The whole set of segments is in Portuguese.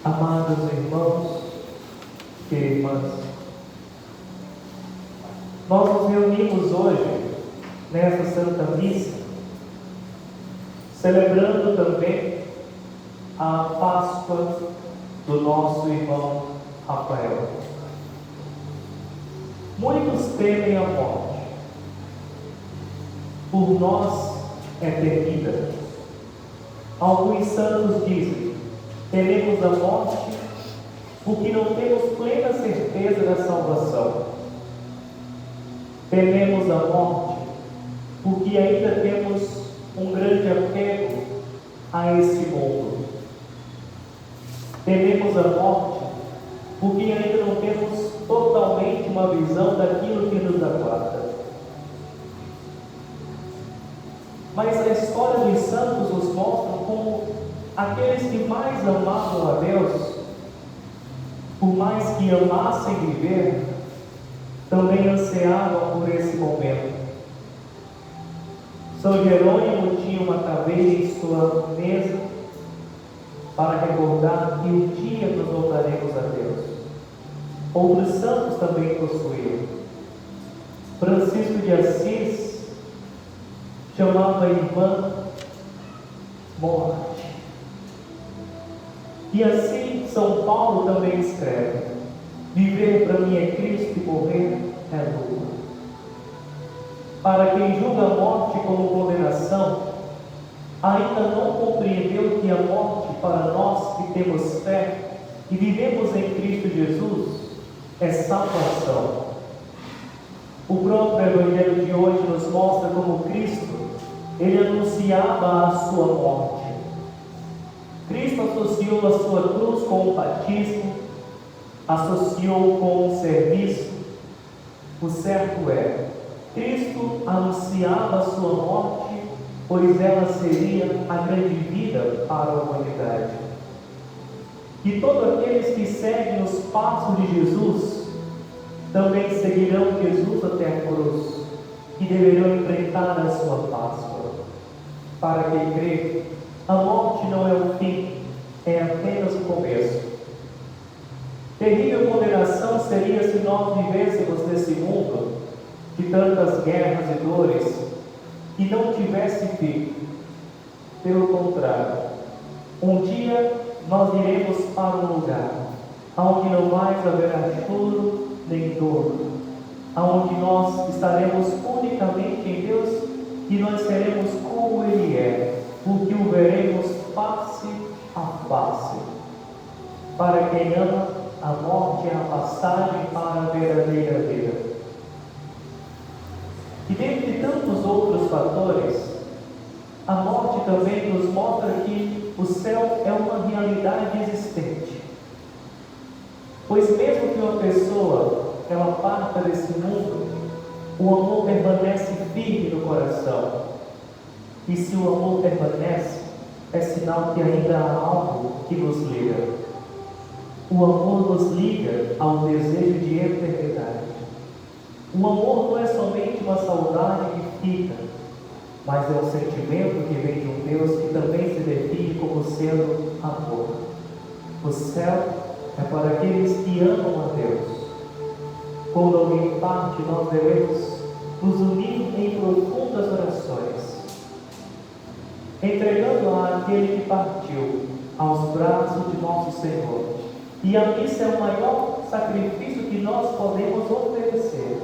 Amados irmãos e irmãs, nós nos reunimos hoje nessa Santa Missa, celebrando também a Páscoa do nosso irmão Rafael. Muitos temem a morte, por nós é temida. Alguns santos dizem: tememos a morte porque não temos plena certeza da salvação. Tememos a morte porque ainda temos um grande apego a esse mundo. Tememos a morte porque ainda não temos totalmente uma visão daquilo que nos aguarda. Mas a história dos santos nos mostra como aqueles que mais amavam a Deus, por mais que amassem viver, também ansiavam por esse momento. São Jerônimo tinha uma caveira em sua mesa para recordar que um dia nos voltaremos a Deus. Outros santos também possuíam. Francisco de Assis chamava a irmã morte. E assim São Paulo também escreve: viver para mim é Cristo e morrer é lucro. Para quem julga a morte como condenação, ainda não compreendeu que a morte para nós que temos fé e vivemos em Cristo Jesus é salvação. O próprio Evangelho de hoje nos mostra como Cristo, ele anunciava a sua morte. Cristo associou a sua cruz com o batismo, associou com o serviço. O certo é, Cristo anunciava a sua morte, pois ela seria a grande vida para a humanidade. E todos aqueles que seguem os passos de Jesus também seguirão Jesus até a cruz e deverão enfrentar a sua Páscoa. Para quem crê, a morte não é o fim, é apenas o começo. Terrível condenação seria se nós vivêssemos nesse mundo de tantas guerras e dores e não tivesse fim. Pelo contrário, um dia nós iremos para um lugar onde não mais haverá choro nem dor, onde nós estaremos unicamente em Deus e nós seremos como Ele é, porque o veremos face a face. Para quem ama, a morte é a passagem para a verdadeira vida. E dentre tantos outros fatores, a morte também nos mostra que o céu é uma realidade existente. Pois mesmo que uma pessoa ela parta desse mundo, o amor permanece firme no coração. E se o amor permanece, é sinal que ainda há algo que nos liga. O amor nos liga ao desejo de eternidade. O amor não é somente uma saudade que fica, mas é um sentimento que vem de um Deus que também se define como sendo amor. O céu é para aqueles que amam a Deus. Quando alguém parte, nós devemos nos unir em profundas orações, entregando àquele que partiu aos braços de nosso Senhor. E a missa é o maior sacrifício que nós podemos oferecer.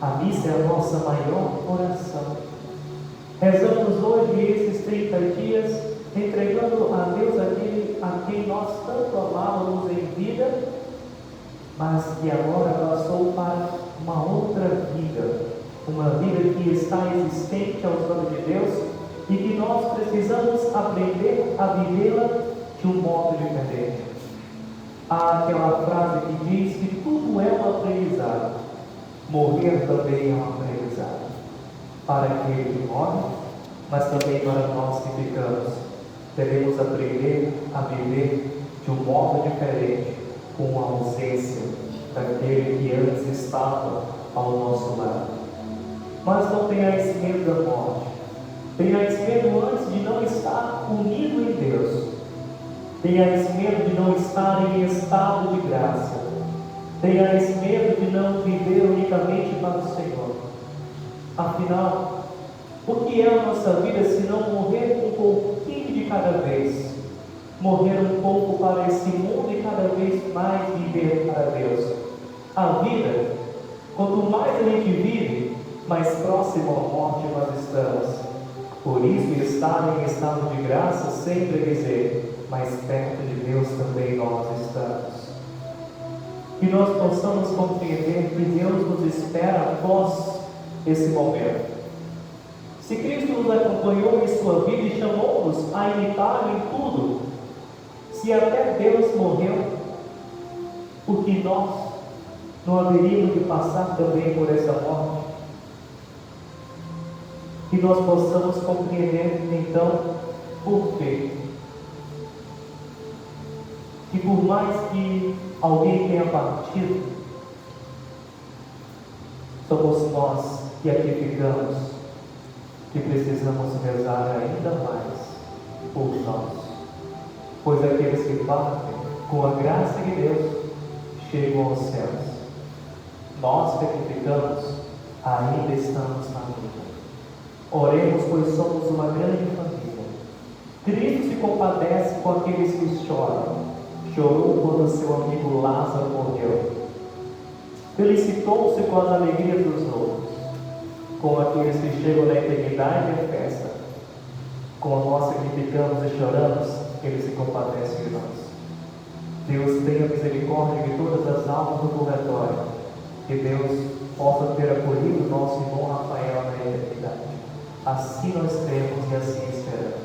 A missa é a nossa maior oração. Rezamos hoje esses 30 dias, entregando a Deus aquele a quem nós tanto amávamos em vida, mas que agora passou para uma outra vida, uma vida que está existente aos olhos de Deus e que nós precisamos aprender a vivê-la de um modo diferente. Há aquela frase que diz que tudo é um aprendizado, morrer também é um aprendizado, para aquele que morre, mas também para nós que ficamos. Devemos aprender a viver de um modo diferente, com a ausência daquele que antes estava ao nosso lado. Mas não tenhais medo da morte, tenhais medo antes de não estar unido em Deus. Tenhais medo de não estar em estado de graça. Tenhais medo de não viver unicamente para o Senhor. Afinal, o que é a nossa vida se não morrer um pouquinho de cada vez? Morrer um pouco para esse mundo e cada vez mais viver para Deus. A vida, quanto mais a gente vive, mais próximo à morte nós estamos. Por isso, estar em estado de graça sempre é dizer, mais perto de Deus também nós estamos. Que nós possamos compreender que Deus nos espera após esse momento. Se Cristo nos acompanhou em sua vida e chamou-nos a imitá-lo em tudo, se até Deus morreu, por que nós não haveríamos de passar também por essa morte? Que nós possamos compreender então por quê. Que por mais que alguém tenha partido, somos nós que aqui ficamos, que precisamos rezar ainda mais por nós. Pois aqueles que partem, com a graça de Deus, chegam aos céus. Nós que aqui ficamos, ainda estamos na luta. Oremos, pois somos uma grande família. Cristo se compadece com aqueles que choram. Chorou quando seu amigo Lázaro morreu. Felicitou-se com as alegrias dos outros. Com aqueles que chegam na eternidade e a festa. Com a nossa que ficamos e choramos, Ele se compadece de nós. Deus tenha misericórdia de todas as almas do purgatório. Que Deus possa ter acolhido nosso irmão Rafael na eternidade. Assim nós cremos e assim esperamos.